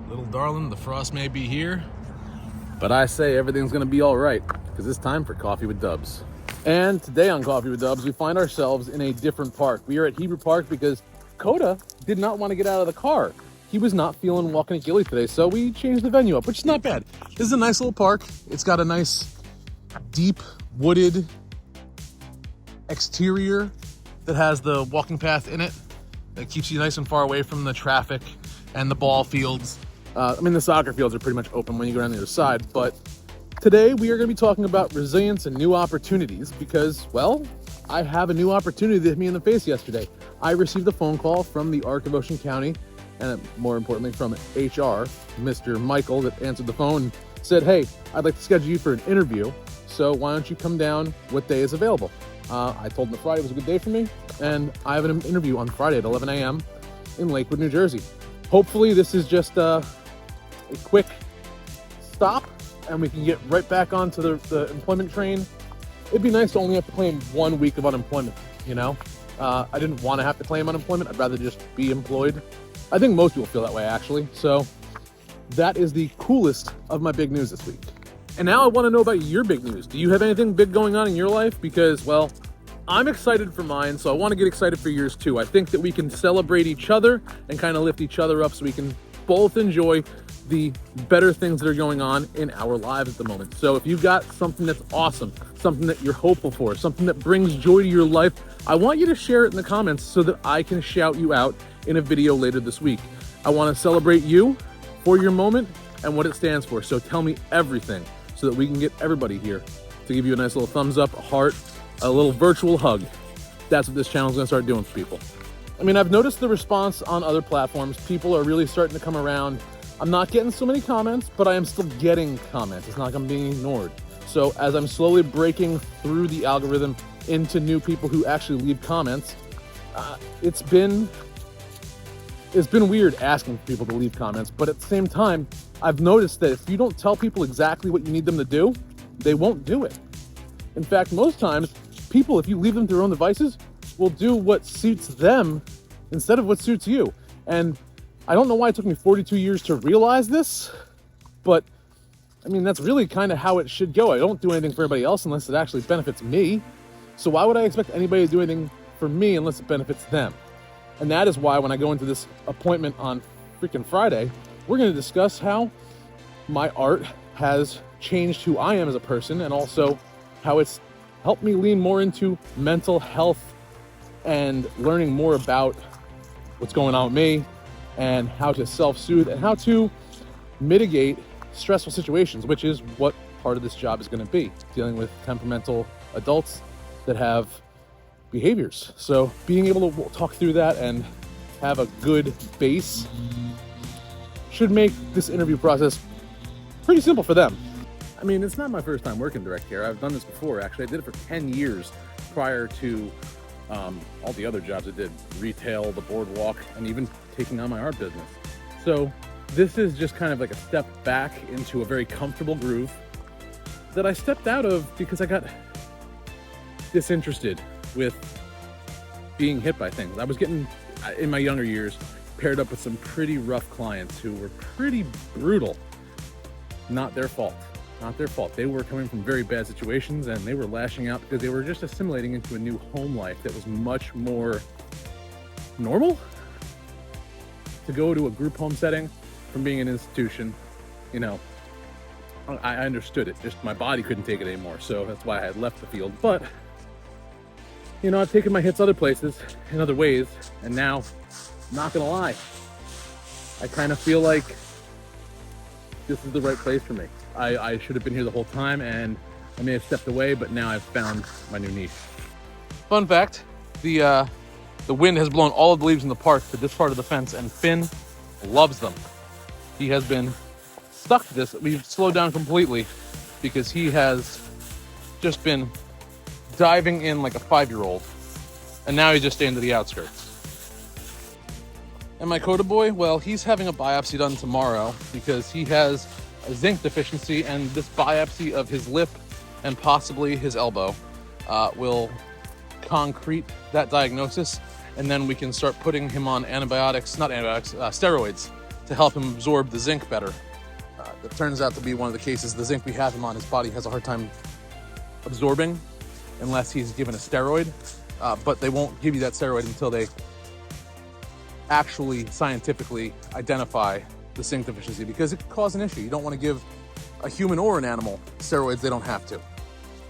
Little darling, the frost may be here, but I say everything's gonna be all right because it's time for Coffee with Dubs. And today on Coffee with Dubs, we find ourselves in a different park. We are at Hebrew Park because Coda did not want to get out of the car. He was not feeling walking at Gilly today, so we changed the venue up, which is not bad. This is a nice little park. It's got a nice, deep, wooded exterior that has the walking path in it that keeps you nice and far away from the traffic and the ball fields. The soccer fields are pretty much open when you go down the other side, but today we are going to be talking about resilience and new opportunities because, well, I have a new opportunity that hit me in the face yesterday. I received a phone call from the Arc of Ocean County, and more importantly from HR, Mr. Michael, that answered the phone and said, hey, I'd like to schedule you for an interview, so why don't you come down? What day is available? I told him that Friday was a good day for me, and I have an interview on Friday at 11 a.m. in Lakewood, New Jersey. Hopefully this is just a quick stop and we can get right back onto the employment train. It'd be nice to only have to claim 1 week of unemployment, you know? I didn't want to have to claim unemployment. I'd rather just be employed. I think most people feel that way, actually. So that is the coolest of my big news this week. And now I want to know about your big news. Do you have anything big going on in your life? Because, well, I'm excited for mine, so I want to get excited for yours too. I think that we can celebrate each other and kind of lift each other up so we can both enjoy the better things that are going on in our lives at the moment. So if you've got something that's awesome, something that you're hopeful for, something that brings joy to your life, I want you to share it in the comments so that I can shout you out in a video later this week. I want to celebrate you for your moment and what it stands for. So tell me everything so that we can get everybody here to give you a nice little thumbs up, a heart, a little virtual hug. That's what this channel is going to start doing for people. I've noticed the response on other platforms. People are really starting to come around. I'm not getting so many comments, but I am still getting comments. It's not like I'm being ignored. So as I'm slowly breaking through the algorithm into new people who actually leave comments, it's been weird asking people to leave comments, but at the same time, I've noticed that if you don't tell people exactly what you need them to do, they won't do it. In fact, most times, people, if you leave them to their own devices, will do what suits them instead of what suits you. And I don't know why it took me 42 years to realize this, but that's really kind of how it should go. I don't do anything for everybody else unless it actually benefits me. So why would I expect anybody to do anything for me unless it benefits them? And that is why when I go into this appointment on freaking Friday, we're going to discuss how my art has changed who I am as a person and also how it's helped me lean more into mental health and learning more about what's going on with me and how to self-soothe and how to mitigate stressful situations, which is what part of this job is going to be, dealing with temperamental adults that have behaviors. So being able to talk through that and have a good base should make this interview process pretty simple for them. It's not my first time working direct care. I've done this before, actually. I did it for 10 years prior to all the other jobs I did, retail, the boardwalk, and even taking on my art business. So this is just kind of like a step back into a very comfortable groove that I stepped out of because I got disinterested with being hit by things. I was getting, in my younger years, paired up with some pretty rough clients who were pretty brutal. Not their fault. Not their fault. They were coming from very bad situations and they were lashing out because they were just assimilating into a new home life that was much more normal. To go to a group home setting from being an institution, I understood it. Just my body couldn't take it anymore. So that's why I had left the field. But, I've taken my hits other places in other ways. And now, not gonna lie, I kind of feel like this is the right place for me. I should have been here the whole time and I may have stepped away, but now I've found my new niche. Fun fact, the wind has blown all of the leaves in the park to this part of the fence and Finn loves them. He has been stuck to this. We've slowed down completely because he has just been diving in like a 5-year-old and now he's just staying to the outskirts. And my Coda boy, well, he's having a biopsy done tomorrow because he has a zinc deficiency, and this biopsy of his lip and possibly his elbow will concrete that diagnosis, and then we can start putting him on steroids to help him absorb the zinc better. That turns out to be one of the cases. The zinc we have him on, his body has a hard time absorbing unless he's given a steroid, but they won't give you that steroid until they actually scientifically identify the zinc deficiency, because it could cause an issue. You don't want to give a human or an animal steroids they don't have to.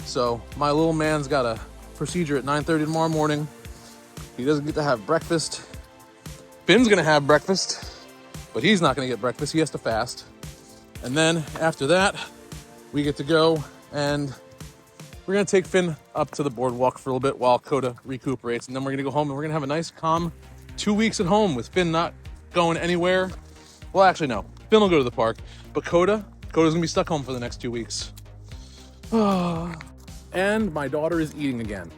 So my little man's got a procedure at 9:30 tomorrow morning. He doesn't get to have breakfast. Finn's gonna have breakfast, but he's not gonna get breakfast. He has to fast. And then after that, we get to go and we're gonna take Finn up to the boardwalk for a little bit while Coda recuperates. And then we're gonna go home and we're gonna have a nice, calm 2 weeks at home with Finn not going anywhere. Well, actually, no. Finn will go to the park, but Coda's gonna be stuck home for the next 2 weeks. And my daughter is eating again.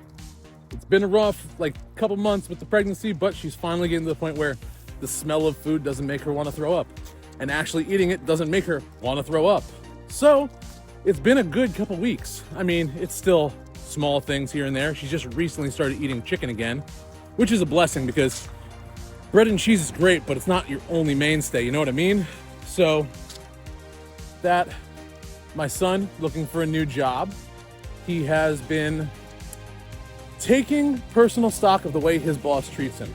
It's been a rough, couple months with the pregnancy, but she's finally getting to the point where the smell of food doesn't make her want to throw up. And actually eating it doesn't make her want to throw up. So it's been a good couple weeks. I mean, it's still small things here and there. She's just recently started eating chicken again, which is a blessing because bread and cheese is great, but it's not your only mainstay, you know what I mean? So that, my son, looking for a new job, he has been taking personal stock of the way his boss treats him.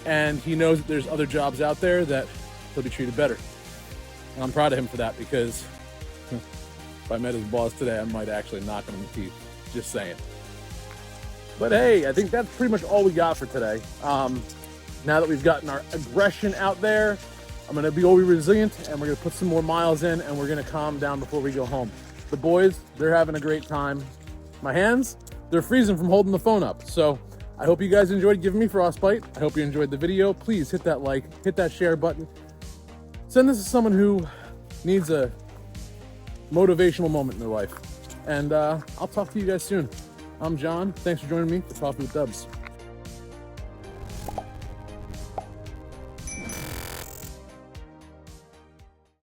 And he knows that there's other jobs out there that he'll be treated better. And I'm proud of him for that, because if I met his boss today, I might actually knock him in the teeth. Just saying. But hey, I think that's pretty much all we got for today. Now that we've gotten our aggression out there, I'm gonna be resilient and we're gonna put some more miles in and we're gonna calm down before we go home. The boys, they're having a great time. My hands, they're freezing from holding the phone up. So I hope you guys enjoyed giving me frostbite. I hope you enjoyed the video. Please hit that like, hit that share button. Send this to someone who needs a motivational moment in their life. And I'll talk to you guys soon. I'm John. Thanks for joining me for Coffee with Dubs.